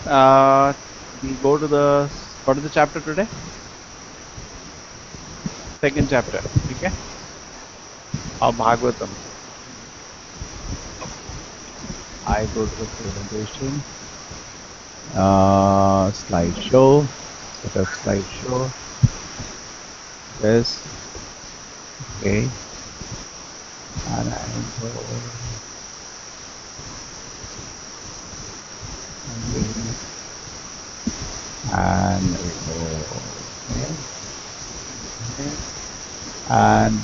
We go to the, what is the chapter today? Second chapter, okay? Of Bhagavatam. I go to the presentation. Slideshow. Set up slideshow. This. Okay. And I go. And we go. Okay. And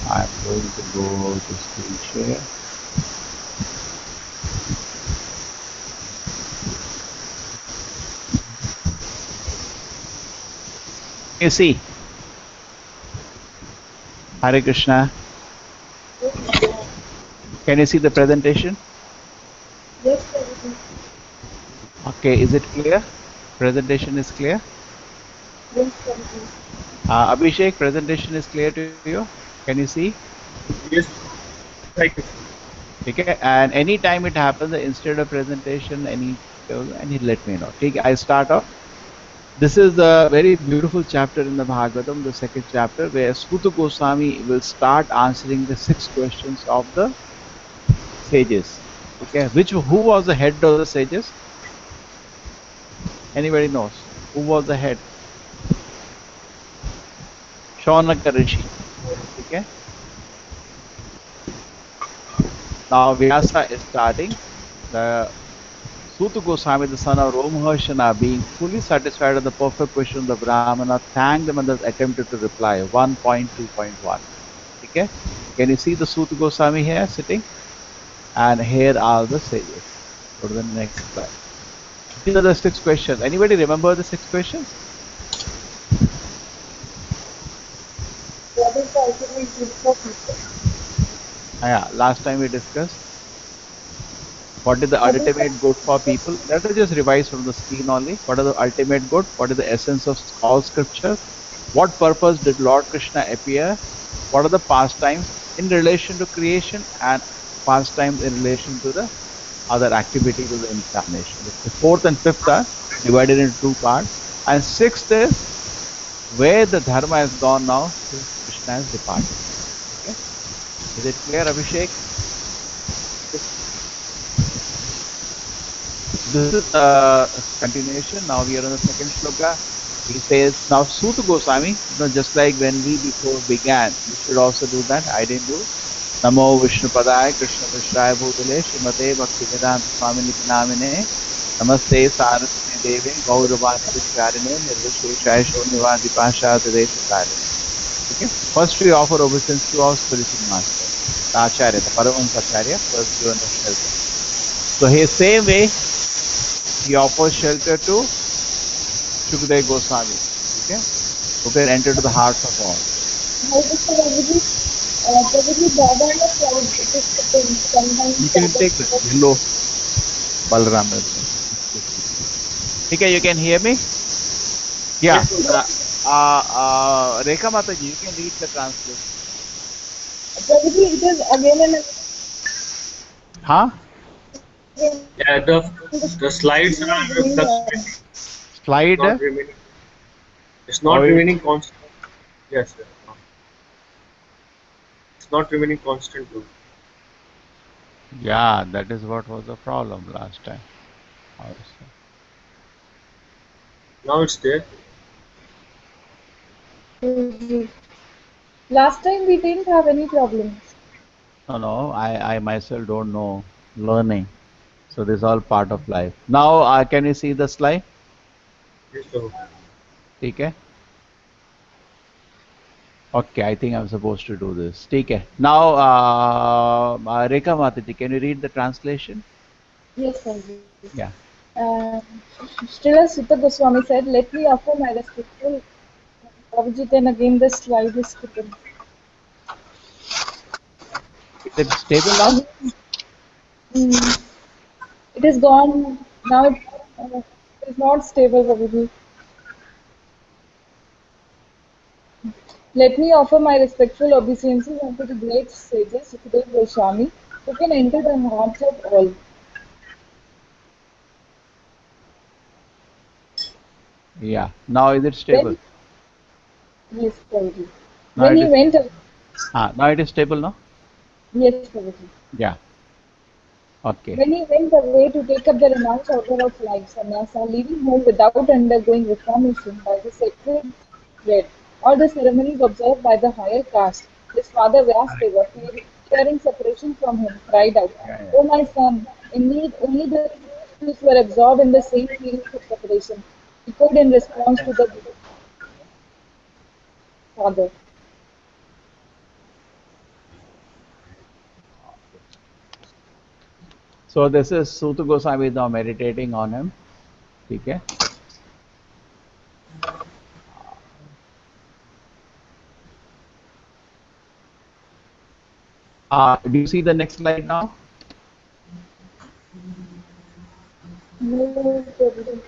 I'm going to go to screen share. You see, Hare Krishna. Can you see the presentation? Yes, sir. Okay, is it clear? Presentation is clear? Yes, sir. Abhishek, presentation is clear to you? Can you see? Yes, thank you. Okay, and anytime it happens, instead of presentation, any let me know. Okay, I start off. This is a very beautiful chapter in the Bhagavatam, the second chapter, where Suta Goswami will start answering the 6 questions of the sages. Okay, who was the head of the sages? Anybody knows? Who was the head? Shaunaka Rishi. Okay. Now Vyasa is starting. The Suta Goswami, the son of Romaharshana, being fully satisfied with the perfect questions of Brahmana, thanked them and thus attempted to reply. 1.2.1. Okay? Can you see the Suta Goswami here sitting? And here are the sages. Go to the next slide. These are the 6 questions. Anybody remember the 6 questions? What is the ultimate good for people? Yeah, last time we discussed. What is the ultimate good for people? Let us just revise from the screen only. What is the ultimate good? What is the essence of all scripture? What purpose did Lord Krishna appear? What are the pastimes in relation to creation and pastimes in relation to the other activities of the incarnation? The fourth and fifth are divided into 2 parts. And sixth is where the dharma has gone now, Krishna has departed. Okay? Is it clear, Abhishek? This is a continuation. Now we are on the second shloka. He says, now Suta Goswami, just like when we before began, you should also do that. I didn't do. Namo Vishnu Padaya Krishna Prashraya Bhutale Srimate Bhaktivedanta Swami Namine Namaste Saraswati Deve Gauravani Visharine Nirvisheshaya Shonivadi Pashata Deshatare. Okay. First we offer obeisance to our spiritual master, the Acharya, the Paramahansa Acharya, first given us shelter. So his same way he offers shelter to Shukadeva Goswami. Okay. Who can enter to the hearts of all. Probably Baba and the cloud, it is sitting. Sometimes You can take the hello Balaram. Okay, you can hear me? Yeah. Rekha Mataji, you can read the translation. Probably it is again and again. Huh? Yeah, the slides are fluctuating. Slide? Not remaining. It's not remaining constant. Yes, sir. It's not remaining constant too. Yeah, that is what was the problem last time. Now it's there. Last time we didn't have any problems. No, I myself don't know learning. So this is all part of life. Now, can you see the slide? Yes, sir. Okay. Okay, I think I'm supposed to do this. Okay. Now, Rekha Mataji, can you read the translation? Yes, sir. Yeah. Srila Sutta Goswami said, let me offer my respectful Abhijit, and again the slide is skipping. Is it stable now? It is gone. Now it is not stable, Abhijit. Let me offer my respectful obeisances unto the great sages, Sukadeva Goswami, who can enter the hearts of all. Yeah. Now is it stable? Yes, Prabhuji. Now When it he is. went, Now it is stable now. yes, Prabhuji. Yeah. Okay. When he went away to take up the renounced order of life, sannyasa, leaving home without undergoing reformation by the sacred thread or the ceremonies observed by the higher caste, his father Vyasdeva, fearing separation from him, cried out, Yeah. Yeah. "O my son, indeed only the truth were absorbed in the same feelings of separation," echoed in response to the father. So this is Suta Goswami now meditating on him. Okay. Do you see the next slide now? No, Prabhuji.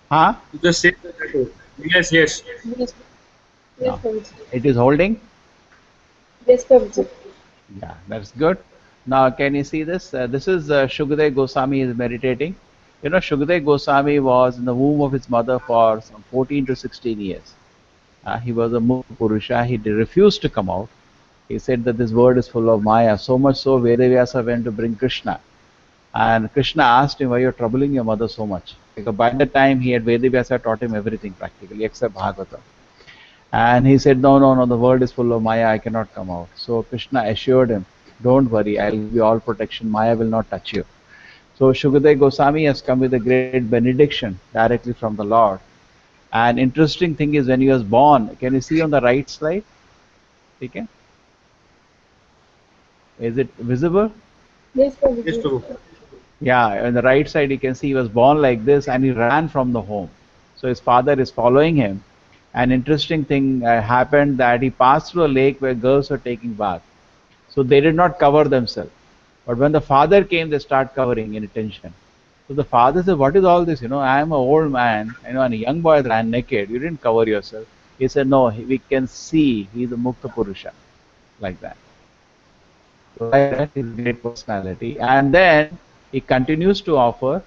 Huh? The same tattoo. Yes, yes. Yes, yes, No. Prabhuji. It is holding. Yes, Prabhuji. Yeah, that's good. Now, can you see this? This is Shukadev Goswami is meditating. You know, Shukadev Goswami was in the womb of his mother for some 14 to 16 years. He was a Mukha Purusha. He refused to come out. He said that this world is full of Maya. So much so, Vedavyasa went to bring Krishna. And Krishna asked him, why you're troubling your mother so much? Because by that time, he had Vedavyasa taught him everything practically except Bhagavatam. And he said, no, no, no, the world is full of Maya, I cannot come out. So Krishna assured him, don't worry, I'll give you all protection, Maya will not touch you. So Shukadev Goswami has come with a great benediction directly from the Lord. And interesting thing is when he was born, can you see on the right slide? Okay? Is it visible? Yes, Yes, Prabhuji. Prabhu. Yeah, on the right side you can see he was born like this and he ran from the home. So his father is following him. An interesting thing happened that he passed through a lake where girls were taking bath. So they did not cover themselves. But when the father came, they start covering in attention. So the father said, what is all this? I am an old man, and a young boy ran naked. You didn't cover yourself. He said, no, we can see he's a Mukta Purusha. Like that. So like that, he's a great personality. And then he continues to offer,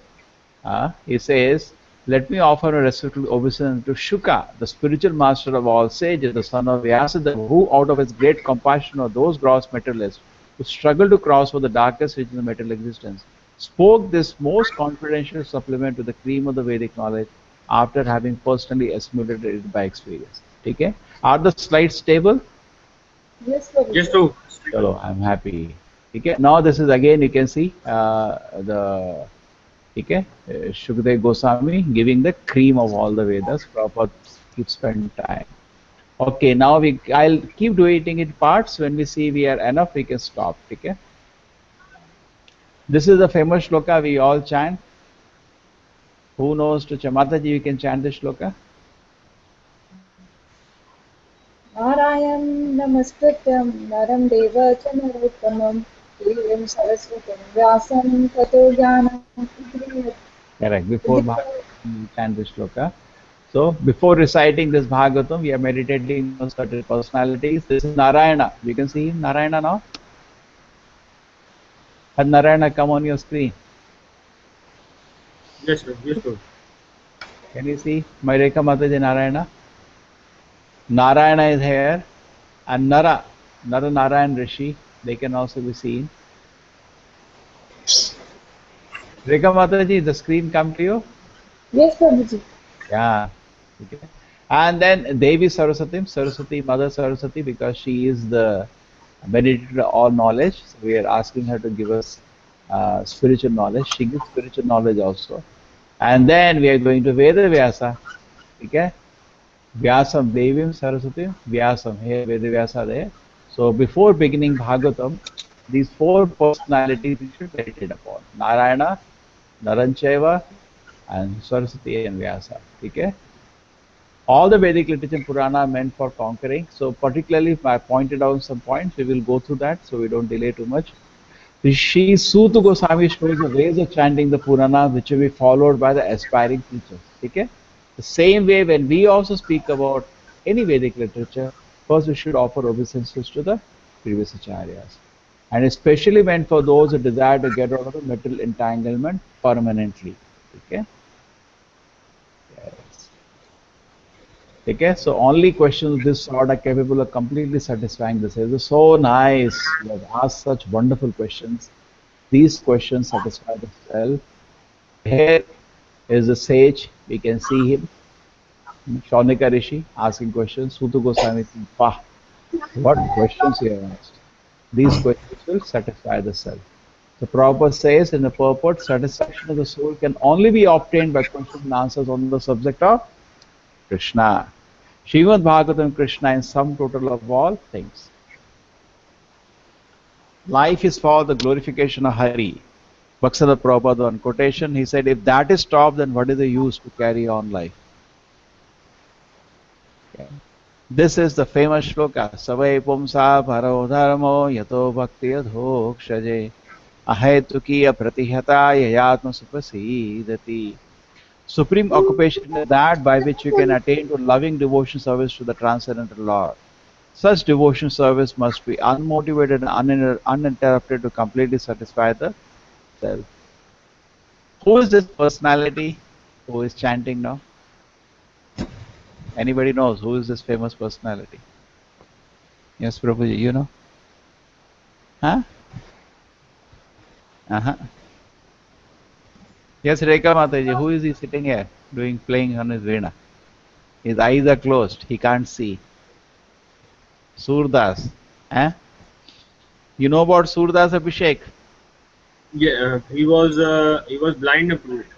he says, let me offer a respectful obeisance to Shuka, the spiritual master of all sages, the son of Vyasadeva, who out of his great compassion of those gross materialists who struggle to cross over the darkest region of material existence, spoke this most confidential supplement to the cream of the Vedic knowledge after having personally assimilated it by experience. Okay? Are the slides stable? Yes, Yes, Prabhuji. Prabhu. Chalo, I'm happy. Okay? Now this is again, you can see the Okay, Shukdev Goswami giving the cream of all the Vedas. Prabhupada keep spending time. Okay, now I'll keep doing it in parts. When we see we are enough, we can stop. Okay. This is the famous shloka we all chant. Who knows to Chamataji we can chant this shloka? Narayan नमस्कृत्यं नरं देव च नरोत्तमं देवीं सरस्वतीं व्यासं ततो ज्ञानमुद्राय Correct. Before Bhagavatam, we chant this shloka. So before reciting this Bhagavatam, we are meditating on certain personalities. This is Narayana. You can see him, Narayana now. Had Narayana come on your screen? Yes, Prabhu. Yes, Prabhu. Can you see Mayreka Mataji Narayana? Narayana is here, and Nara Narayan Rishi, they can also be seen. Rekha Mataji, the screen come to you? Yes, Prabhuji. Yeah. Okay. And then Devi Saraswati, Mother Saraswati, because she is the meditator of all knowledge. So we are asking her to give us spiritual knowledge. She gives spiritual knowledge also. And then we are going to Veda Vyasa. Okay? Vyasam Devim Saraswati Vyasam. Here Veda Vyasa there. So before beginning Bhagavatam, these four personalities we should meditate upon. Narayana, Narancheva, and Saraswati and Vyasa. Okay? All the Vedic literature and Purana are meant for conquering. So particularly if I pointed out some points, we will go through that so we don't delay too much. Rishi Suta Goswami shows the ways of chanting the Purana which will be followed by the aspiring teachers. Okay? The same way when we also speak about any Vedic literature, first we should offer obeisances to the previous acharyas. And especially meant for those who desire to get out of the material entanglement permanently. Okay? Yes. Okay, so only questions of this sort are capable of completely satisfying the self. It's so nice. You have asked such wonderful questions. These questions satisfy the self. Here is the sage. We can see him, Shaunika Rishi, asking questions. Sutu Goswami, wow, what questions he has asked. These questions will satisfy the self. The Prabhupada says in the purport, satisfaction of the soul can only be obtained by questions and answers on the subject of Krishna. Srimad Bhagavatam Krishna in sum total of all things. Life is for the glorification of Hari. Bhaksana Prabhupada on quotation, he said, if that is stopped, then what is the use to carry on life? Okay. This is the famous shloka. Savai pumsa bharo dharmo yato bhakti adhokshaje ahetukiya pratihata yayatma supasidati. Supreme occupation is that by which you can attain to loving devotion service to the transcendental Lord. Such devotion service must be unmotivated and uninterrupted to completely satisfy the self. Who is this personality who is chanting now? Anybody knows who is this famous personality? Yes, Prabhuji, you know? Huh? Uh-huh. Yes, Rekha Mataji, who is he sitting here playing on his veena? His eyes are closed, he can't see. Surdas. Eh? You know about Surdas Abhishek? Yeah, he was blind approved.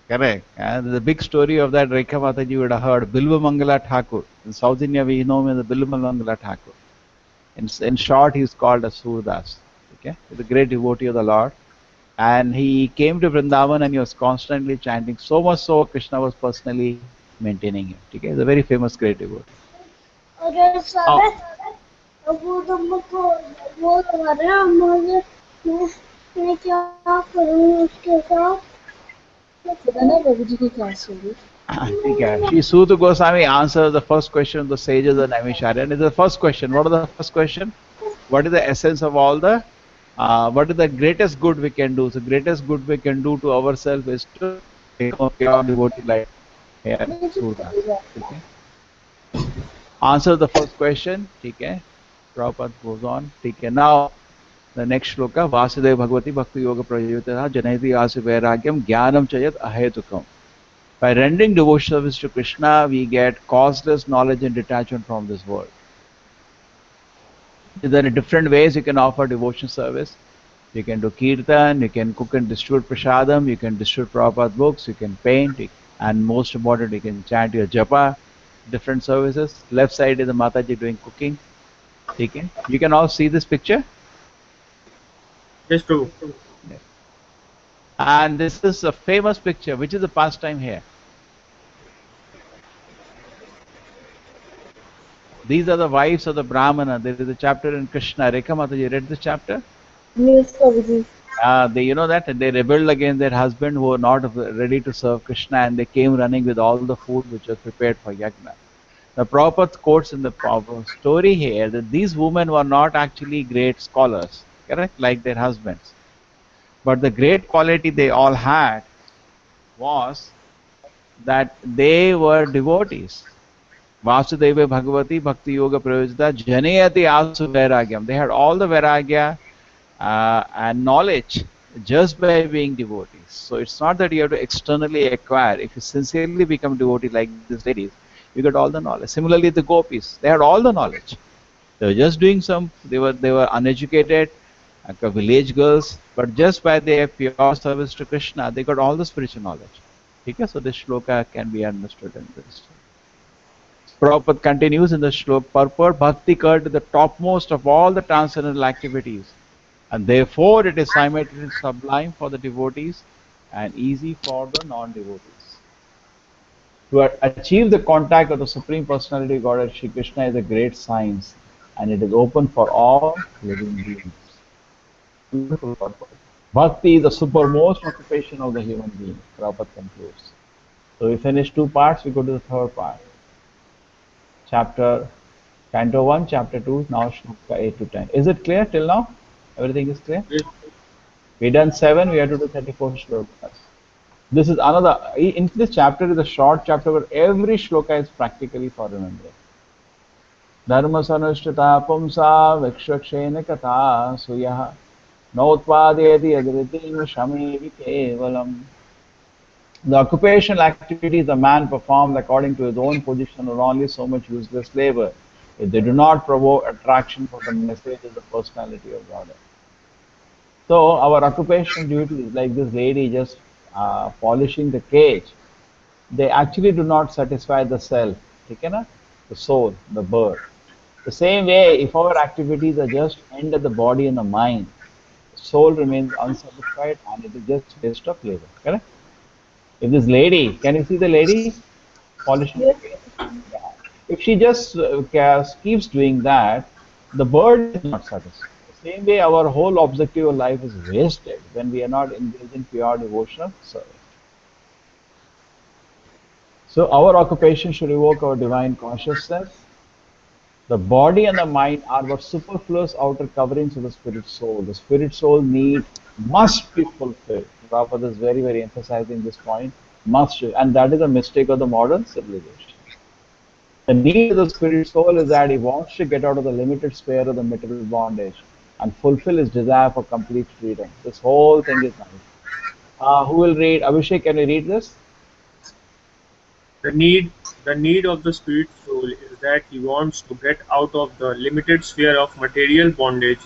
Correct. The big story of that Rekha Mataji you would have heard, Bilva Mangala Thakur. In South India, we know him as the Bilva Mangala Thakur. In short, he is called as Surdas. Okay? He's a great devotee of the Lord. And he came to Vrindavan and he was constantly chanting, so much so Krishna was personally maintaining him. Okay? He's a very famous great devotee. Shri Suta Goswami answers the first question of the sages and Naimisharya. And it's the first question. What is the first question? What is the essence of all the, what is the greatest good we can do? The greatest good we can do to ourselves is to become a pure devotee like Suta. Okay? Answer the first question. Okay? Prabhupada goes on. Okay? Now, the next shloka, Vasudeva Bhagavati Bhakti Yoga Prayutana Janati Asu Vairagyam Jnanam Chayat Ahetukam. By rendering devotion service to Krishna, we get causeless knowledge and detachment from this world. There are different ways you can offer devotion service. You can do kirtan, you can cook and distribute prasadam, you can distribute Prabhupada books, you can paint, and most important, you can chant your japa, different services. Left side is the Mataji doing cooking. Okay. You can all see this picture. Yes, true. Yes. And this is a famous picture. Which is the pastime here? These are the wives of the Brahmana. There is a chapter in Krishna. Rekha Mataji, read this chapter? Yes, Prabhuji. They, you know that they rebelled against their husband who were not ready to serve Krishna, and they came running with all the food which was prepared for Yagna. The Prabhupada quotes in the story here that these women were not actually great scholars, correct, like their husbands. But the great quality they all had was that they were devotees. Vasudeva Bhagavati Bhakti Yoga Prayojita Janayati Asu Vairagyam. They had all the Vairagya and knowledge just by being devotees. So it's not that you have to externally acquire. If you sincerely become devotee like these ladies, you get all the knowledge. Similarly, the gopis, they had all the knowledge. They were just doing they were uneducated, like village girls, but just by their pure service to Krishna, they got all the spiritual knowledge. Okay, so this shloka can be understood in this. Prabhupada continues in the shloka, purport bhakti occurred to the topmost of all the transcendental activities, and therefore it is simultaneously sublime for the devotees and easy for the non-devotees. To achieve the contact of the Supreme Personality of Godhead, Shri Krishna is a great science, and it is open for all living beings. Beautiful purport. Bhakti is the supermost occupation of the human being, Prabhupada concludes. So we finished two parts, we go to the third part. Canto 1, Chapter 2, now Shloka 8 to 10. Is it clear till now? Everything is clear? Yes. We done 7, we have to do 34 shlokas. This is another, in this chapter is a short chapter where every shloka is practically for remembering. Dharma sanushtata pumsa vikshakshena katha suyah nautpadeti adritim shamevi kevalam. The occupational activities a man performs according to his own position are only so much useless labor if they do not provoke attraction for the message of the personality of God. So our occupational duties, like this lady just polishing the cage, they actually do not satisfy the self, okay, na? The soul, the bird. The same way, if our activities are just aimed at the body and the mind, the soul remains unsatisfied and it is just waste of labor. Correct? If this lady, can you see the lady polishing the Yes. cage? Yeah. If she just keeps doing that, the bird is not satisfied. The same way, our whole objective of life is wasted when we are not engaged in pure devotional service. So our occupation should evoke our divine consciousness. The body and the mind are but superfluous outer coverings of the spirit soul. The spirit soul need must be fulfilled. Prabhupada is very, very emphasizing this point. Must, and that is a mistake of the modern civilization. The need of the spirit soul is that he wants to get out of the limited sphere of the material bondage and fulfill his desire for complete freedom. This whole thing is nice. Who will read? Abhishek, can you read this? The need, the need of the spirit soul is that he wants to get out of the limited sphere of material bondage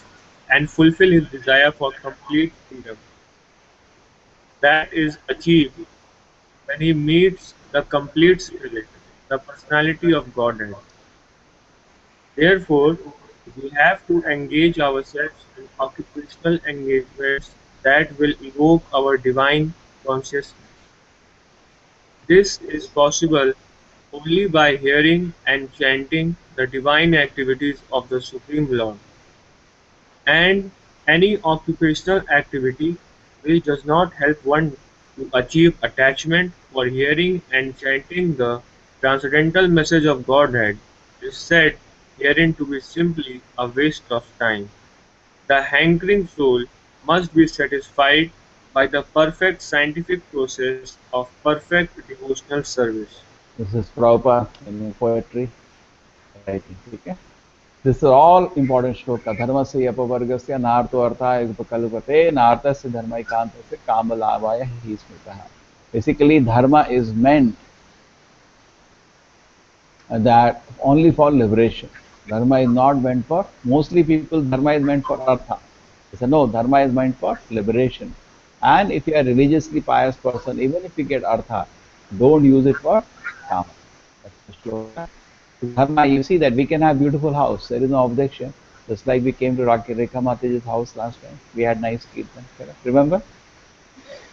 and fulfill his desire for complete freedom. That is achieved when he meets the complete spirit, the personality of Godhead. Therefore, we have to engage ourselves in occupational engagements that will evoke our divine consciousness. This is possible only by hearing and chanting the divine activities of the Supreme Lord. And any occupational activity which does not help one to achieve attachment for hearing and chanting the transcendental message of Godhead is said herein to be simply a waste of time. The hankering soul must be satisfied by the perfect scientific process of perfect devotional service. This is Prabhupada in poetry writing. Okay? This is all important shloka. Dharma se apavargasya narto artha kalupate nartasya dharma ikantasya kamalavaya hi smritaha. Basically, dharma is meant that only for liberation. Dharma is not meant for, mostly people, dharma is meant for artha. They say, no, dharma is meant for liberation. And if you are a religiously pious person, even if you get artha, don't use it for kama. That's the shloka. Dharma, you see that we can have beautiful house. There is no objection. Just like we came to Rekha Mataji's house last time. We had nice kirtan. Remember?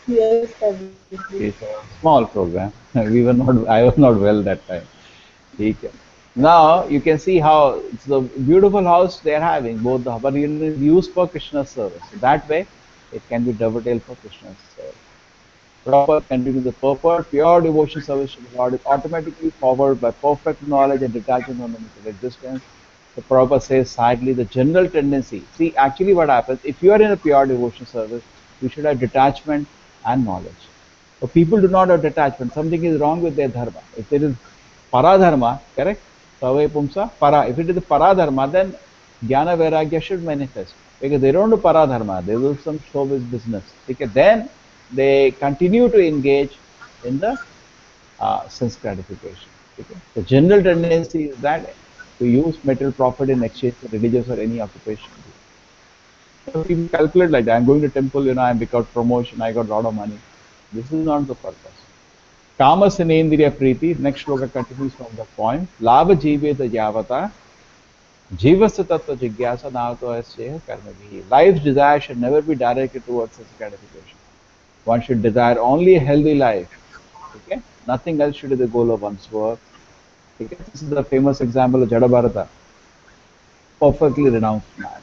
Yes, Prabhuji. It's a small program. We were not, I was not well that time. Okay. Now you can see how it's the beautiful house they are having. Both the but it is used for Krishna's service. So that way, it can be dovetailed for Krishna's service. Proper continuing the purport, pure devotion service to the Lord is automatically followed by perfect knowledge and detachment from the material existence. The Prabhupada says sadly the general tendency. See, actually what happens, if you are in a pure devotion service, you should have detachment and knowledge. But people do not have detachment. Something is wrong with their dharma. If there is paradharma, correct? Savai pumsa, para. If it is paradharma, then jnana vairagya should manifest. Because they don't do paradharma, they do some showbiz business. Okay? Then they continue to engage in the sense gratification. Okay? The general tendency is that to use material profit in exchange for religious or any occupation. So people calculate like that. I'm going to temple, I got promotion, I got a lot of money. This is not the purpose. Kama Sinendriya Priti, next shloka continues from the point. Labha Jiveta Yavata, Jivasya Tattva Jigyasa Navato Asya Karma Vihi. Life's desire should never be directed towards sense gratification. One should desire only a healthy life. Okay? Nothing else should be the goal of one's work. Okay? This is the famous example of Jadabharata, perfectly renounced man.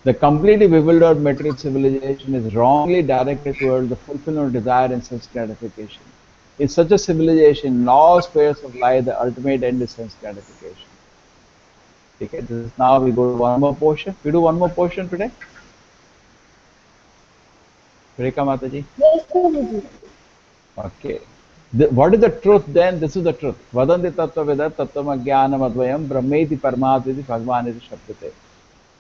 The completely bewildered material civilization is wrongly directed towards the fulfillment of desire and sense gratification. In such a civilization, in all spheres of life, the ultimate end is sense gratification. Okay, this is now we go to one more portion. We do one more portion today. Rekha Mataji? Yes, Prabhuji. Okay. What is the truth then? This is the truth. Vadanti tattva vedat tattvam ajnanam advayam brahmeti paramatviti bhagwan iti shabdate.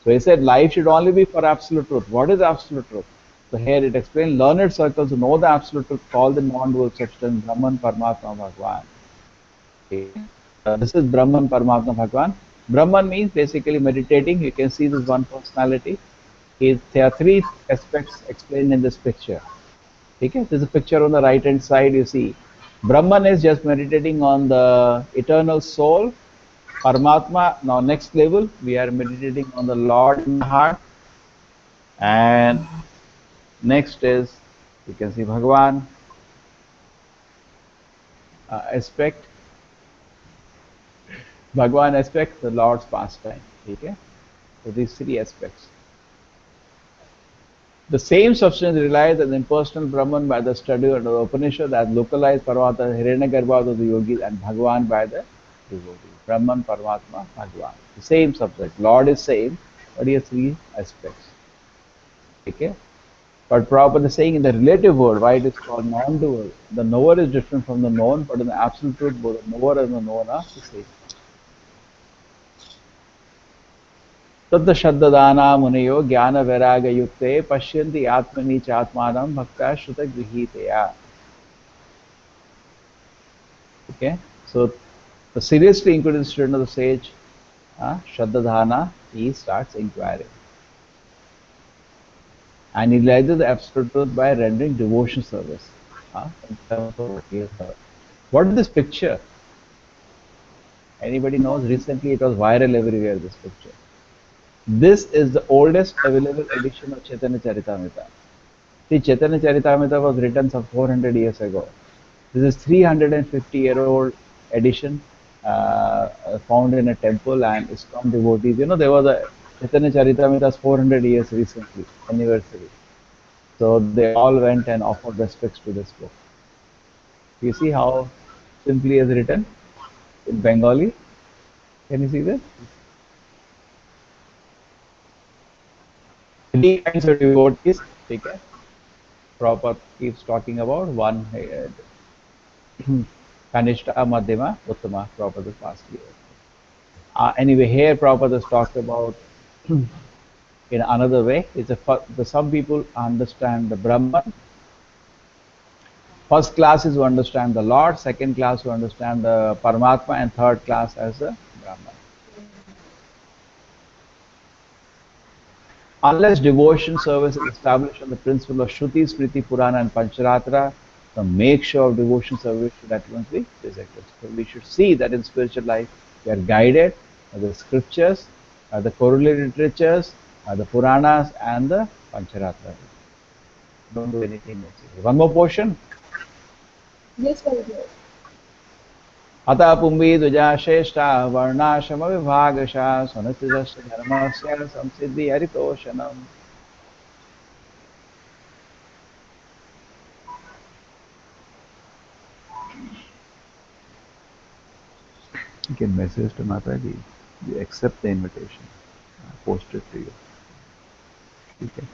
So he said life should only be for absolute truth. What is absolute truth? So here it explains learned circles who know the absolute truth call the non-dual substance Brahman, Paramatma, Bhagwan. Okay. This is Brahman, Paramatma, Bhagwan. Brahman means basically meditating. You can see this one personality. There are three aspects explained in this picture. Okay, there's a picture on the right hand side. You see, Brahman is just meditating on the eternal soul. Paramatma, now next level, we are meditating on the Lord in the heart. And next is, you can see Bhagwan aspect. Bhagwan aspect, the Lord's pastime. Okay, so these three aspects. The same substance relies on the impersonal Brahman by the study of the Upanishad as localized Parvata, Hiranyagarbha of the yogis and Bhagwan by the devotees. Brahman, Paramatma, Bhagwan. The same subject. Lord is same, but he has three aspects. Okay? But Prabhupada is saying in the relative world, why it is called non-dual. The knower is different from the known, but in the absolute truth, both the knower and the known are the same. तद् शब्ददाना मुनयो ज्ञान वैराग युक्ते पश्यन्ति आत्मनि च आत्मानं भक्ता श्रुत गृहीतया. Okay, so the seriously inquiring student of the sage, Shraddhadhana, he starts inquiring. And he realizes the absolute truth by rendering devotion service. What is this picture? Anybody knows? Recently it was viral everywhere, this picture. This is the oldest available edition of Chaitanya Charitamrita. See, Chaitanya Charitamrita was written some 400 years ago. This is 350-year-old edition found in a temple and ISKCON devotees. You know, there was a Chaitanya Charitamrita's 400 years recently, anniversary. So they all went and offered respects to this book. You see how simply is written in Bengali? Can you see this? Three kinds of devotees. Okay. Prabhupada keeps talking about one Kanishta, Madhyama, Uttama. Prabhupada is past year. Anyway, here Prabhupada has talked about in another way. It's some people understand the Brahman. First class is to understand the Lord, second class to understand the Paramatma, and third class as the Brahman. Unless devotion service is established on the principle of Shruti, Smriti, Purana and Pancharatra, the make sure of devotion service should at once be rejected. So we should see that in spiritual life we are guided by the scriptures, the correlated literatures, the Puranas and the Pancharatra. Don't do anything else. One more portion. Yes, Prabhuji. अतः पुंभी द्विजा श्रेष्ठा वर्णाश्रम विभागशा स्वनतिदस्य धर्मस्य संसिद्धि हरितोषणम्. You can message to Mataji. You accept the invitation. Post it to you. Okay.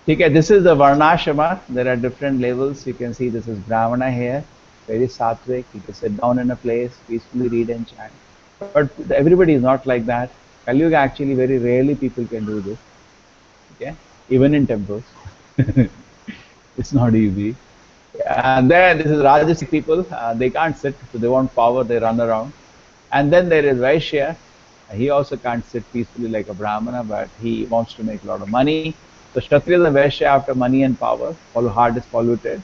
Okay, this is the Varnashrama. There are different levels. You can see this is Brahmana here, very sattvic. You can sit down in a place, peacefully read and chant. But everybody is not like that. Kali Yuga actually very rarely people can do this. Okay, even in temples, it's not easy. And then this is Rajasic people. They can't sit, so they want power. They run around. And then there is Vaishya. He also can't sit peacefully like a Brahmana, but he wants to make a lot of money. So Kshatriya and Vaishya after money and power, heart is polluted.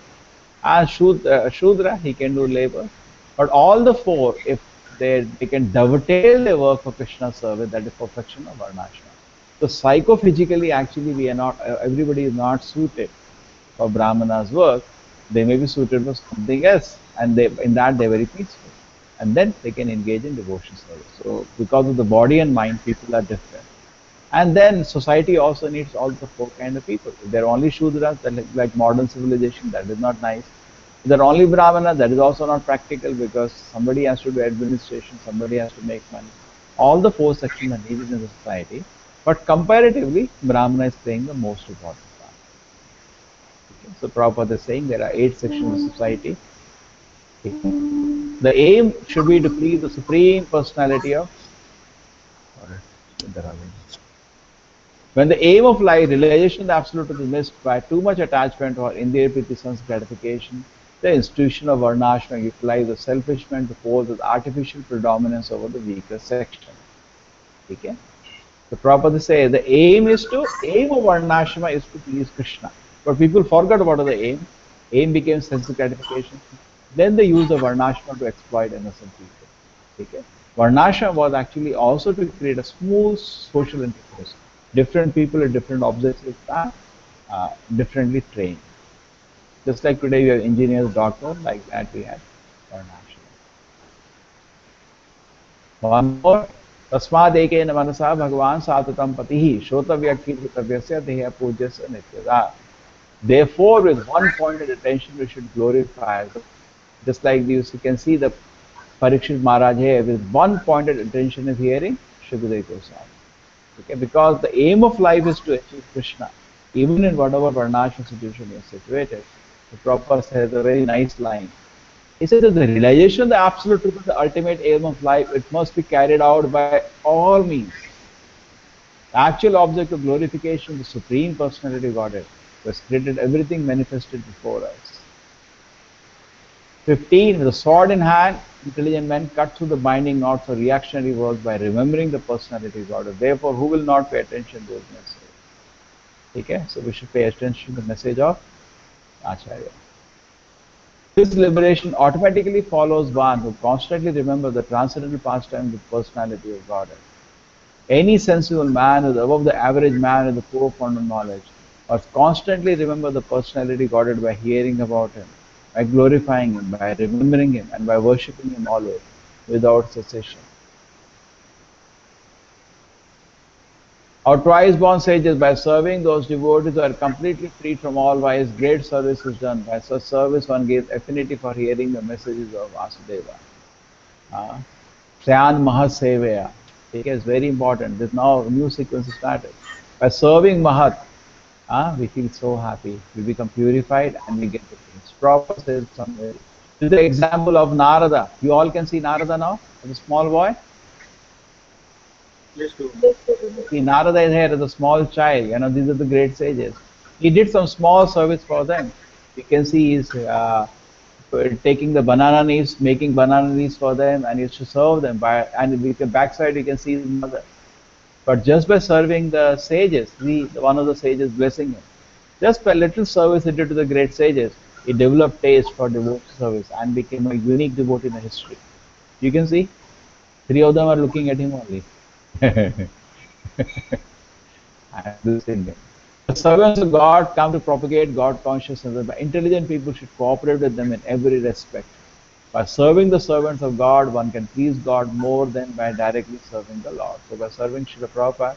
And Shudra, he can do labor. But all the four, if they can dovetail their work for Krishna service, that is perfection of Varnashrama. So psychophysically, actually, we are not, everybody is not suited for Brahmana's work. They may be suited for something else, and in that they're very peaceful. And then they can engage in devotion service. So because of the body and mind, people are different. And then society also needs all the four kind of people. If they're only Shudras, like modern civilization, that is not nice. If they're only Brahmana, that is also not practical because somebody has to do administration, somebody has to make money. All the four sections are needed in the society. But comparatively, Brahmana is playing the most important part. Okay? So Prabhupada is saying there are 8 sections of society. Okay? The aim should be to please the Supreme Personality of. When the aim of life, realization of the absolute is missed by too much attachment or Indriya Priti sense gratification, the institution of Varnashram utilizes the selfish man to pose as artificial predominance over the weaker section. Okay? The Prabhupada says the aim of Varnashrama is to please Krishna. But people forgot about the aim. Aim became sense gratification. Then they used the Varnashrama to exploit innocent people. Okay? Varnashrama was actually also to create a smooth social intercourse. Different people at different objectives are differently trained. Just like today we have engineers, doctors, like that we have Varnashrama. One more. तस्माद् एकेन मनसा भगवान साततं पतिः श्रोतव्यकीर्तितव्यस्य देह पूज्यस्य नित्यदा. Therefore, with one pointed attention, we should glorify. Just like this, you can see the Parikshit Maharaj here with one pointed attention is hearing Shukadeva Goswami. Okay, because the aim of life is to achieve Krishna, even in whatever varnashram situation you are situated. The Prabhupada says a very nice line. He says that the realization of the absolute truth is the ultimate aim of life. It must be carried out by all means. The actual object of glorification, the Supreme Personality of Godhead, was created everything manifested before us. 15. With a sword in hand, intelligent men cut through the binding knots of reactionary worlds by remembering the Personality of Godhead. Therefore, who will not pay attention to those messages? Okay? So we should pay attention to the message of Acharya. This liberation automatically follows one who constantly remembers the transcendental pastime of the Personality of Godhead. Any sensible man is above the average man in the poor fund of knowledge, must constantly remember the Personality of Godhead by hearing about Him, by glorifying Him, by remembering Him, and by worshipping Him always, without cessation. Our twice-born sages, by serving those devotees who are completely freed from all vice, great service is done. By such service, one gives affinity for hearing the messages of Vasudeva. Syan Mahaseveya. Okay, it's very important. There's now a new sequence started. By serving Mahat, we feel so happy. We become purified and we get the things. Prabhupada says somewhere. This is the example of Narada. You all can see Narada now, as a small boy. Yes, Guru. See, Narada is here as a small child. You know, these are the great sages. He did some small service for them. You can see he's taking the banana leaves, making banana leaves for them, and he used to serve them. And with the backside, you can see his mother. But just by serving the sages, one of the sages blessing him, just by little service he did to the great sages, he developed taste for devotional service and became a unique devotee in the history. You can see, 3 of them are looking at him only. The servants of God come to propagate God consciousness. But intelligent people should cooperate with them in every respect. By serving the servants of God, one can please God more than by directly serving the Lord. So by serving Srila Prabhupada,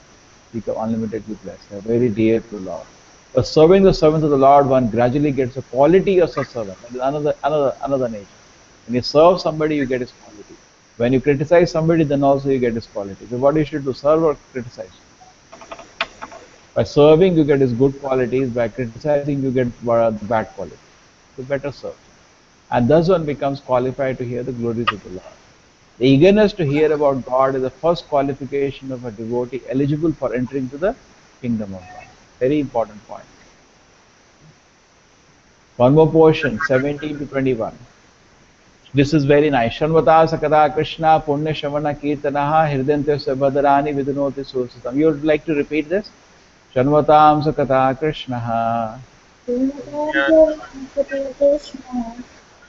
we become unlimitedly blessed. They are very dear to the Lord. By serving the servants of the Lord, one gradually gets the quality of such servant. That is another nature. When you serve somebody, you get his quality. When you criticize somebody, then also you get his quality. So what you should do, serve or criticize? By serving, you get his good qualities. By criticizing, you get the bad qualities. So better serve. And thus one becomes qualified to hear the glories of the Lord. The eagerness to hear about God is the first qualification of a devotee eligible for entering to the kingdom of God. Very important point. One more portion, 17 to 21. This is very nice. Shanvata Sakata Krishna Punya Shavana Kirtanaha Hirdyantasya Badarani Vidunoti Sursutam. You would like to repeat this? Shanvatam Sakata Krishna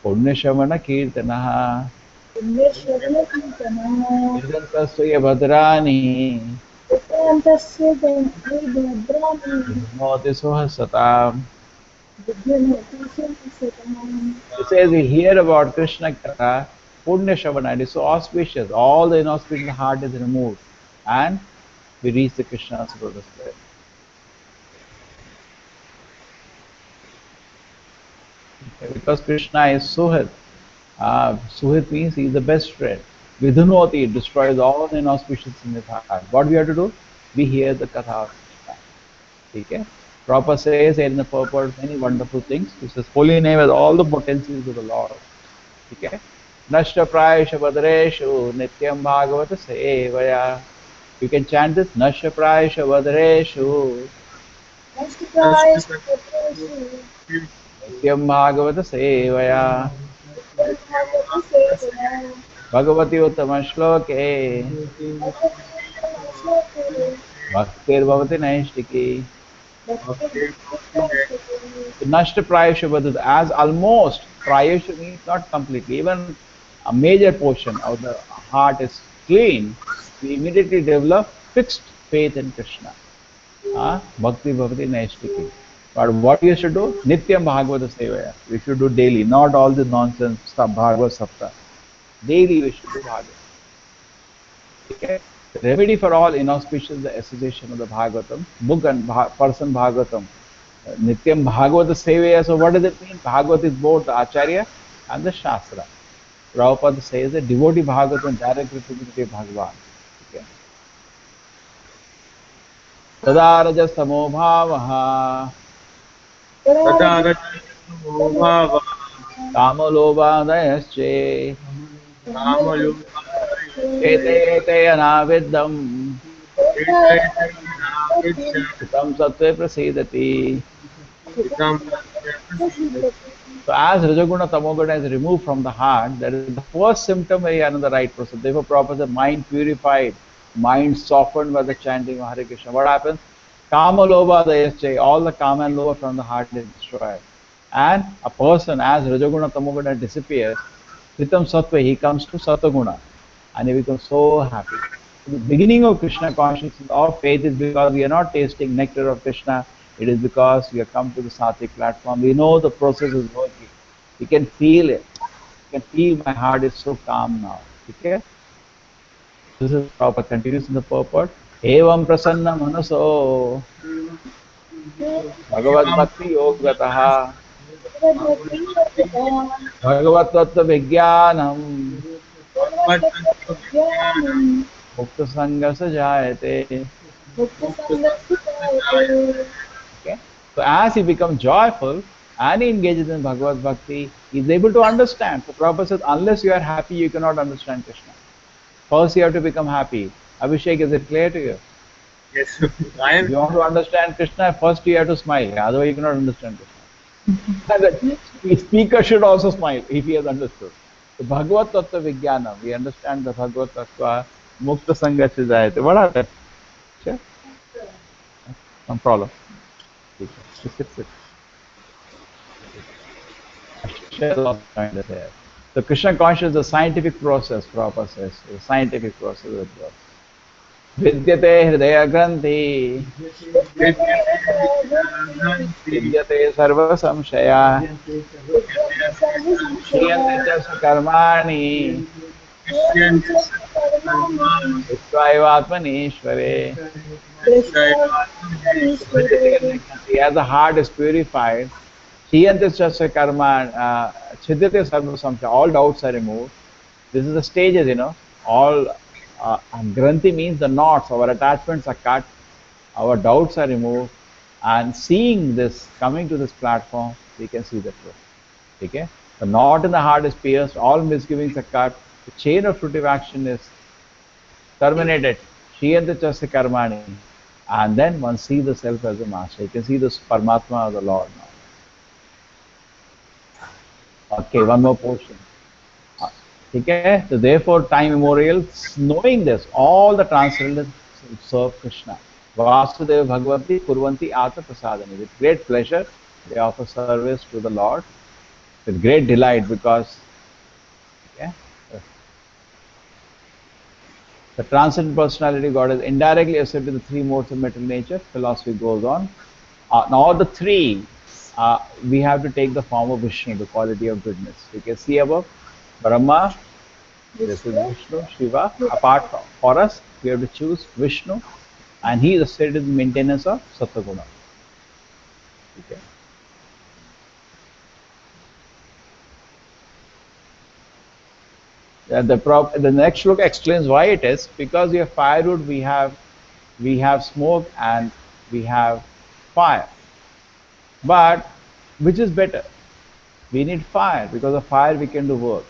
Punya Shavana Kirtanaha Hirdantasya Badrani Vidunoti Sursutam. It says we hear about Krishna Katha, Punya Shavana, it is so auspicious, all the inauspicious in the heart is removed, and we reach the Krishna's lotus feet. Because Krishna is Suhit. Suhit means he is the best friend. Vidhunoti, it destroys all the inauspicious in his heart. What we have to do? we hear the Katha of Krishna. Okay? Prabhupada says in the purport many wonderful things. He says, holy name has all the potencies of the Lord. Okay? Nashta prayasha vadreshu nityam bhagavata sevaya. You can chant this. Nashta prayasha vadreshu nityam bhagavata sevaya. Bhagavati uttama shloke bhaktir bhavati naishtiki. Nashta prayasha vadreshu, as almost prayasha means not completely, even a major portion of the heart is clean, we immediately develop fixed faith in Krishna. Bhakti bhavati naishtiki. But what you should do? Nityam Bhagavata Sevaya. We should do daily, not all the nonsense stuff, Bhagavad Sapta. Daily we should do Bhagavad. Okay? The remedy for all inauspicious the association of the Bhagavatam, book and person Bhagavatam. Nityam Bhagavata Sevaya. So what does it mean? Bhagavat is both the Acharya and the Shastra. Prabhupada says that devotee Bhagavatam directly to Bhagavan. Okay? Tada rajastamo bhavaha कामलोभादयश्चे एते अनाविद्यम् तं सत्त्वे प्रसीदति. So as Rajaguna Tamoguna is removed from the heart, that is the first symptom where you are in the right process. Therefore, Prabhupada said, mind purified, mind softened by the chanting of Hare Krishna. What happens? Kama Lobha Dayasche, all the Kama and Lobha from the heart is destroyed. And a person, as Rajaguna Tamoguna disappears, Kritam Sattva, he comes to Sattaguna and he becomes so happy. The beginning of Krishna consciousness or faith is because we are not tasting nectar of Krishna. It is because we have come to the Sattvic platform. We know the process is working. We can feel it. You can feel my heart is so calm now. Okay? This is Prabhupada continues in the purport. Evam prasanna manaso Bhagavad Bhakti Yogataha Bhagavad Tattva Vijnanam Mukta Sangha Sajayate. Okay? So as he becomes joyful and he engages in Bhagavad Bhakti, he is able to understand. So Prabhupada says, unless you are happy, you cannot understand Krishna. First you have to become happy. Abhishek, is it clear to you? Yes. If you want to understand Krishna, first you have to smile. Otherwise you cannot understand Krishna. The speaker should also smile if he has understood. So Bhagavad Tattva Vijnanam, we understand the Bhagavad Tattva, Mukta Sangha Chidayate. What happened? Sure. No problem. Sit. So Krishna consciousness is a scientific process, Prabhupada says. A scientific process that works. Vidyate Hridaya Granthi Vidyate Sarva Samshaya Shriyante Chasa Karmani Vishvaivatmanishvare. As the heart is purified, Shriyante Chasa Karmani Chidyate Sarva Samshaya, all doubts are removed. This is the stages, you know. All Granthi means the knots, our attachments are cut, our doubts are removed, and seeing this, coming to this platform, we can see the truth. Okay? The knot in the heart is pierced, all misgivings are cut, the chain of fruitive action is terminated. Shriyante Chasya Karmani. And then one sees the self as a master. You can see this Paramatma of the Lord now. Okay, one more portion. Okay? So therefore, time immemorial, knowing this, all the transcendents serve Krishna. Vasudeva Bhagavati Kurvanti Atma Prasadani. With great pleasure, they offer service to the Lord with great delight, because the transcendent personality God is indirectly accepted the three modes of material nature. Philosophy goes on. Now the three, we have to take the form of Vishnu, the quality of goodness. You can see above, Brahma, this is Vishnu, Shiva. Apart from, for us, we have to choose Vishnu, and he is associated with the maintenance of Sattva-guna. Okay. The next shloka explains why it is. Because we have firewood, we have We have smoke and we have fire. But which is better? We need fire, because of fire we can do work.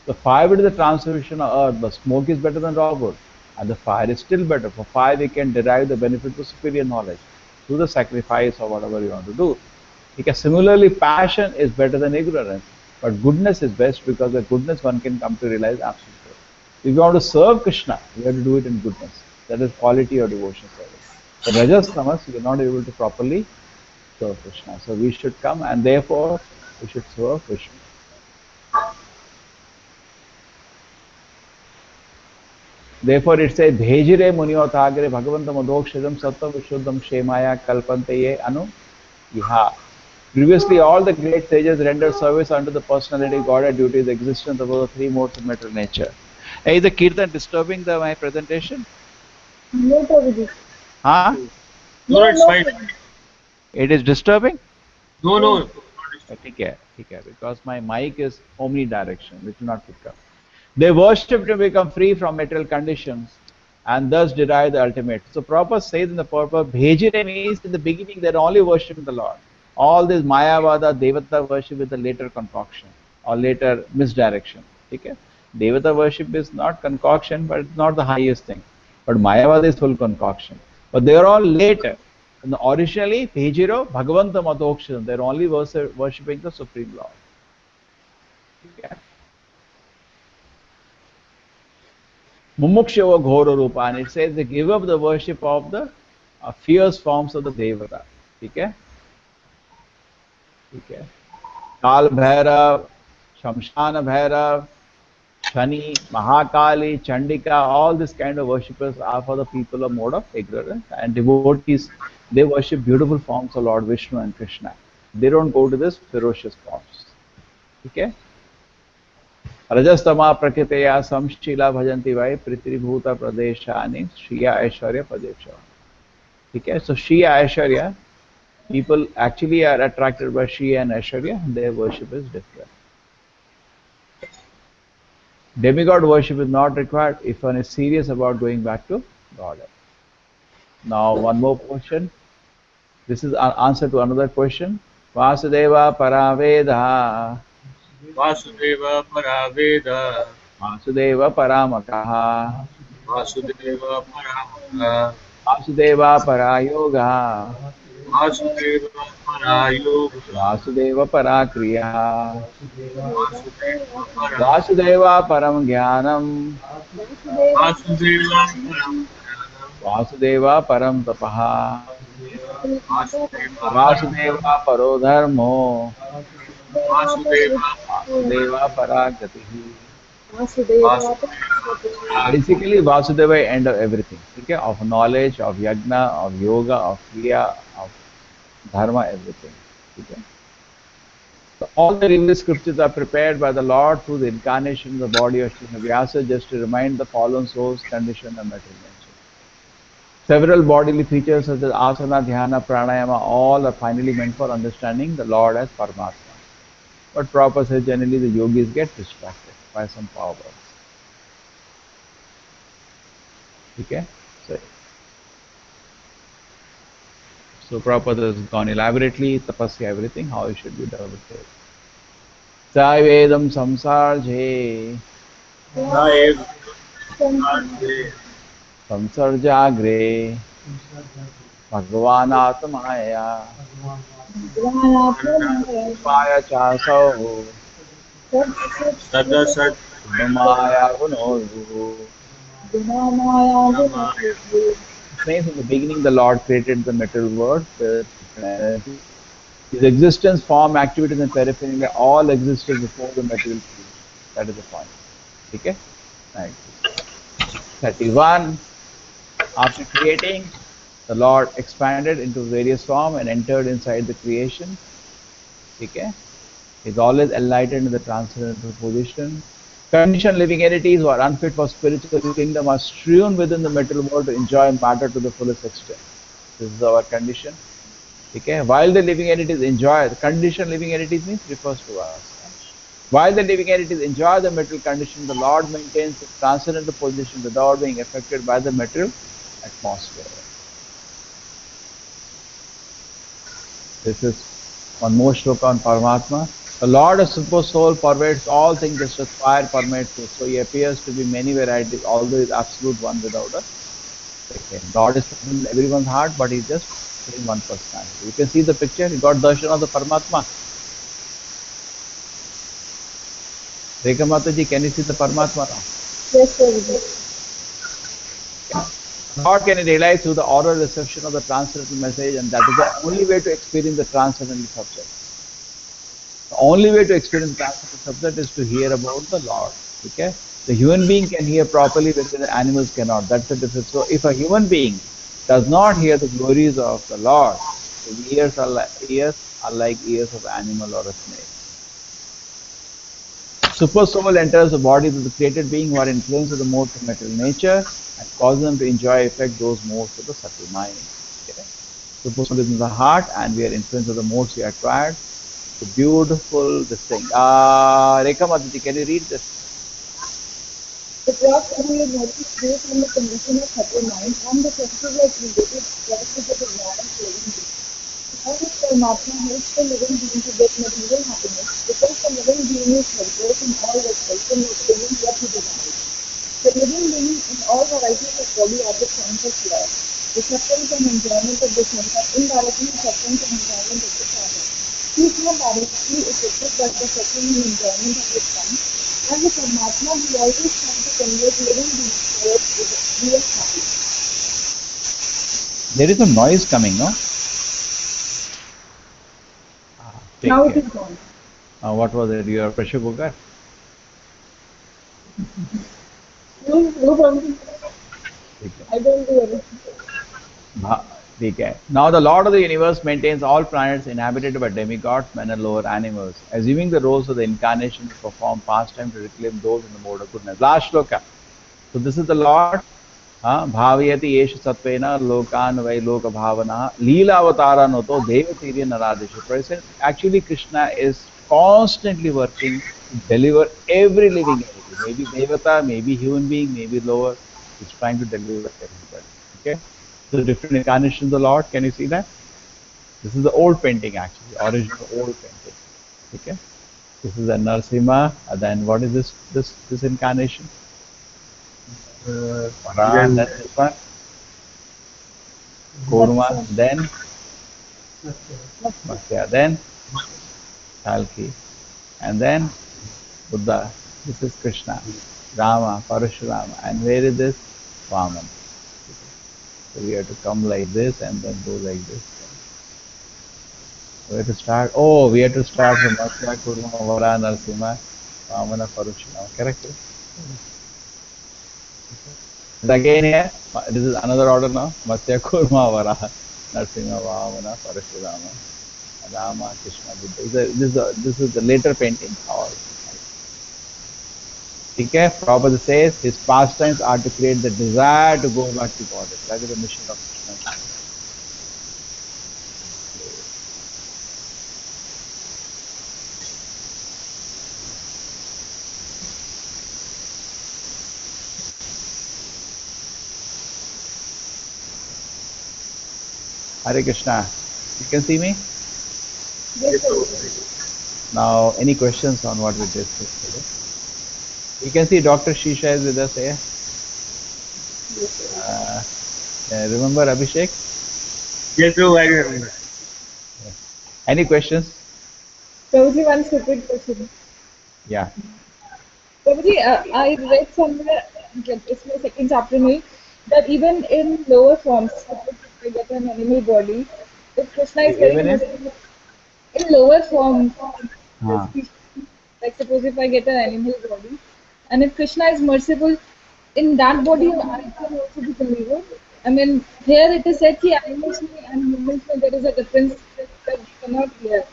The fire is the transformation of earth, but smoke is better than raw wood. And the fire is still better. For fire we can derive the benefit of superior knowledge through the sacrifice or whatever you want to do. Because similarly, passion is better than ignorance. But goodness is best, because with goodness one can come to realize absolute truth. If you want to serve Krishna, you have to do it in goodness. That is quality of devotion service. The Rajas tamas, you are not able to properly serve Krishna. So we should come, and therefore we should serve Krishna. Therefore it says, Bhejire Muniyotagre Bhagavantam Adokshadam Sattva Vishuddham Shemaya Kalpante Ye Anu Iha. Previously, all the great sages rendered service unto the personality, God, due to the existence of the three modes of material nature. Is the Kirtan disturbing my presentation? No, Prabhuji. Huh? No, it's fine. It is disturbing? No. Take care, because my mic is omnidirectional, which will not pick up. They worship to become free from material conditions and thus derive the ultimate. So Prabhupada says in the purport, Bhejire means in the beginning they're only worshipping the Lord. All this Mayavada, Devata worship is the later concoction or later misdirection. Okay? Devata worship is not concoction, but it's not the highest thing. But Mayavada is full concoction. But they are all later. And originally, Bhejiro, Bhagavanta Matoksham, they're only worshipping the Supreme Lord. Okay? Mumukshava Ghora Rupa, and it says they give up the worship of the fierce forms of the Devata. Okay? Okay. Kal Bhairav, Shamshana Bhairav, Shani, Mahakali, Chandika, all this kind of worshippers are for the people of mode of ignorance, and devotees, they worship beautiful forms of Lord Vishnu and Krishna. They don't go to this ferocious forms. Okay? Rajastama Prakriteya Samshila Bhajanti Vai Pritribhuta Pradeshani Shriya Aishwarya Padesha. Okay? So Shriya Aishwarya, people actually are attracted by Shriya and Aishwarya, their worship is different. Demigod worship is not required if one is serious about going back to Godhead. Now one more question. This is an answer to another question. Vasudeva Paraveda. Vasudeva Paraveda. Vasudeva Paramakaha. Vasudeva Paramaka. Vasudeva Parayoga. Vasudeva Parayoga. Vasudeva Parakriya. Vasudeva Vasudeva Param Jnanam. Vasudeva Param. Vasudeva Param Tapaha. Vasudeva Paro Dharmo. Vasudeva Paragatihi. Basically, Vasudeva is end of everything. Okay? Of knowledge, of yajna, of yoga, of kriya, of dharma, everything. Okay? So all the revealed scriptures are prepared by the Lord through the incarnation of the body of Sri Vyasa, just to remind the fallen souls condition and material nature. Several bodily features such as asana, dhyana, pranayama, all are finally meant for understanding the Lord as Paramatma. But Prabhupada says generally the yogis get distracted by some powers. Okay? So Prabhupada has gone elaborately, tapasya, everything, how it should be developed. Sai Vedam Samsarje Samsarjagre Bhagavanatmaya Paya Chasau Sadasat Maya Gunoru. Means in the beginning the Lord created the material world. His existence, form, activities and paraphernalia all existed before the material creation. That is the point. Okay? Right. 31. After creating, the Lord expanded into various form and entered inside the creation. Okay? He is always enlightened in the transcendental position. Conditioned living entities who are unfit for spiritual kingdom are strewn within the material world to enjoy matter to the fullest extent. This is our condition. Okay? While the living entities enjoy, the conditioned living entities means refers to us. While the living entities enjoy the material condition, the Lord maintains the transcendental position without being affected by the material atmosphere. This is one more shloka on Paramatma. The Lord of Super Soul pervades all things just as fire permeates it. So he appears to be many varieties, although he is absolute one without a second. God is present in everyone's heart, but he's just in one personality. You can see the picture. You got darshan of the Paramatma. Rekha Mataji, can you see the Paramatma now? Yes, Prabhuji. God can realize through the oral reception of the transcendental message, and that is the only way to experience the transcendental subject. The only way to experience the transcendental subject is to hear about the Lord. Okay? The human being can hear properly, whereas the animals cannot. That's the difference. So if a human being does not hear the glories of the Lord, his ears are like ears of animal or a snake. Super soul enters the body of the created being who are influenced with the modes of material nature and causes them to enjoy effect those modes of the subtle mind. Okay? Super soul is in the heart, and we are influenced with the modes we acquired. The beautiful this thing. Rekha Mataji, can you read this? The gross level is noticed based on the condition of subtle mind and the senses are created directly to the man of living being. How does Paramatma help the living being to get material happiness? Because the living being is helpless in all respects in obtaining what he desires. The living being in all varieties of body are the sense of love. The sufferings and enjoyment of the sense are indirectly sufferings and enjoyment of the father. He is not directly affected by the suffering and enjoyment of his son. As a Paramatma, he always tries to convert living beings towards real happiness. There is some noise coming, no? Now it is gone. What was it? Your pressure cooker? No problem. I don't do anything. Now the Lord of the universe maintains all planets inhabited by demigods, men and lower animals, assuming the roles of the incarnation to perform pastime to reclaim those in the mode of goodness. Last shloka. So this is the Lord. Bhavayati yeshu satvena lokan vai loka bhavana leela avatara noto devatirya naradeshu. Present. Actually, Krishna is constantly working to deliver every living entity. Maybe devata, maybe human being, maybe lower. He's trying to deliver everybody. Okay. So different incarnations of the Lord. Can you see that? This is the old painting actually, original old painting. Okay. This is a Narasimha. And then what is this incarnation? Varan, that's this one. Kurma, then Matsya, then Kalki, and then Buddha. This is Krishna, Rama, Parashurama, and where is this? Vaman. So we have to come like this and then go like this. We have to start. Oh, we have to start from Matsya, Kurma, Vara, Narasimha, Vamana, Parashurama. Correct? And again here, this is another order now. Matsya, Kurma, Vara, Narasimha, Vamana, Parashurama, Rama, Krishna, Buddha. This is the later painting. Okay, Prabhupada says his pastimes are to create the desire to go back to God. That is the mission of Krishna. Hare Krishna. You can see me? Yes, now, any questions on what we discussed today? You can see Dr. Shisha is with us here. Remember Abhishek? Yes, bro, I remember. Any questions? Prabhuji, one stupid question. Yeah. Prabhuji, I read somewhere, it's my second chapter maybe, that even in lower forms, suppose if I get an animal body, if Krishna is very Even in? merciful, in lower form, Ah. like suppose if I get an animal body, and if Krishna is merciful, in that body I can also be delivered. I mean, here it is said that animals and humans, there is a difference that we cannot hear.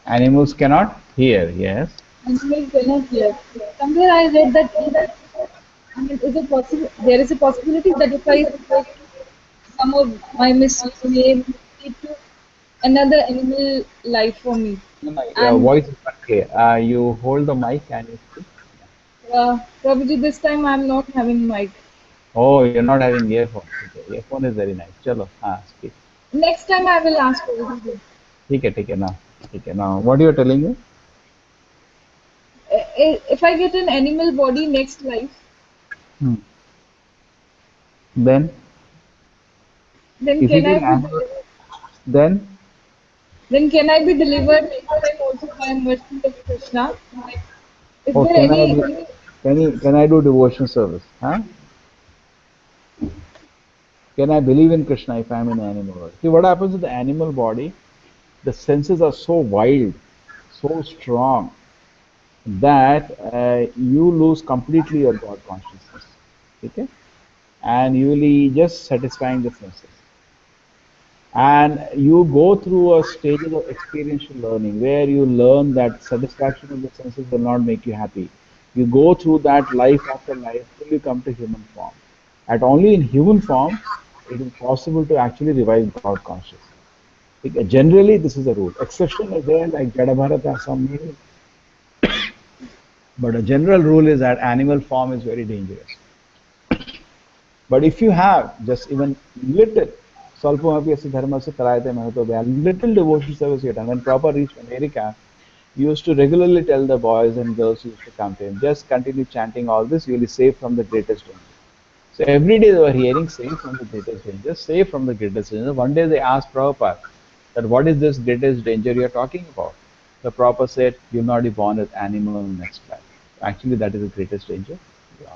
Animals cannot hear, yes. Animals cannot hear. Somewhere I read that I mean, is it possible? There is a possibility that if I take some of my mistakes may lead to another animal life for me. No, your And voice is not clear. You hold the mic and you speak. Prabhuji, this time I'm not having mic. Oh, you're not having earphone. Okay. Earphone is very nice. Chalo. Speak. Next time I will ask Prabhuji. ठीक है now. ठीक है now. What you are telling me? If I get an animal body next life, Hmm. Then, then if you can I get be animal, delivered? then Then can I be delivered next time also by mercy of Krishna? Like, is oh, there any? can I do devotion service? Huh? Can I believe in Krishna if I'm in an animal body? See what happens with the animal body? The senses are so wild, so strong that you lose completely your God consciousness. Okay? And you will be just satisfying the senses. And you go through a stages of experiential learning where you learn that satisfaction of the senses will not make you happy. You go through that life after life till you come to human form. And only in human form it is possible to actually revive God consciousness. Generally, this is a rule. Exception is there like Jadabharata, some maybe, but a general rule is that animal form is very dangerous. But if you have just even little, Salpamapi Asi Dharma se Karayate Mahato, little devotion service you have done, when Prabhupada reached America, he used to regularly tell the boys and girls who used to come to him, just continue chanting all this, you will be safe from the greatest danger. So every day they were hearing, safe from the greatest danger, safe from the greatest danger. One day they asked Prabhupada that what is this greatest danger you are talking about? The Prabhupada said, you'll not be born as animal in the next life. Actually, that is the greatest danger. Yeah.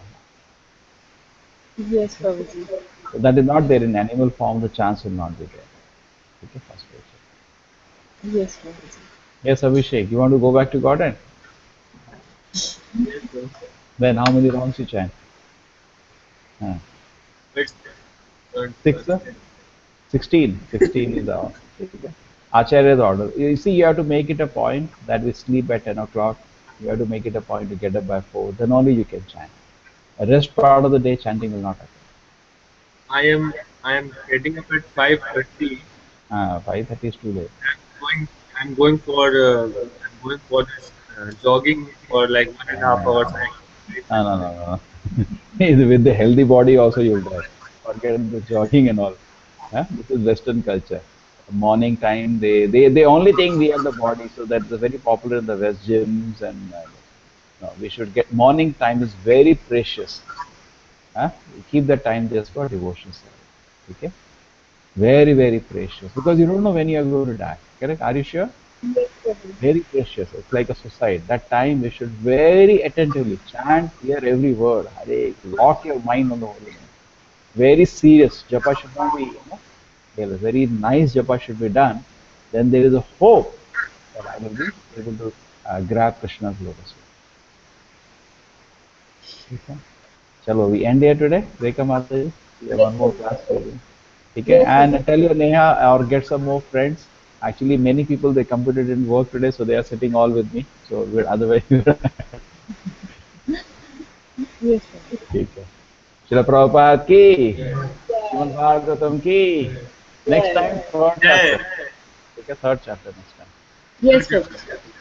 Yes, Prabhuji. So that is not there in animal form, the chance will not be there. Okay, first question. Yes, Prabhuji. Yes, Abhishek, you want to go back to Godhead? Yes, sir. Then how many rounds you chant? It's third, 6, sir? 10. 16. 16 is our Acharya's order. You see, you have to make it a point that we sleep by 10 o'clock. You have to make it a point to get up by 4. Then only you can chant. The rest part of the day, chanting will not happen. I am I am getting up at 5:30. 5:30 is too late. I'm going for this jogging for like 1.5 hours. No. With the healthy body also you'll die. Forget the jogging and all. Huh? This is Western culture. Morning time, they only think we have the body, so that's very popular in the West gyms and no, we should get morning time is very precious. Huh? We keep the time just for devotion service. Okay? Very, very precious because you don't know when you are going to die. Correct? Are you sure? Yes, Prabhuji. Very precious. It's like a suicide. That time we should very attentively chant, hear every word. Hare, lock your mind on the holy name. Very serious. Japa should not be, a very nice japa should be done. Then there is a hope that I will be able to grab Krishna's lotus feet. Okay. Chalo, we end here today. Rekha Mataji. We have one more class for you. Okay. Yes, And tell your Neha or get some more friends. Actually, many people, their computer didn't work today, so they are sitting all with me. So otherwise, yes, Prabhuji. ठीक है शिला प्रभुपाद की श्रीमद् भागवतम की next time third Yeah. Chapter ठीक है third chapter next time Yes, Prabhuji.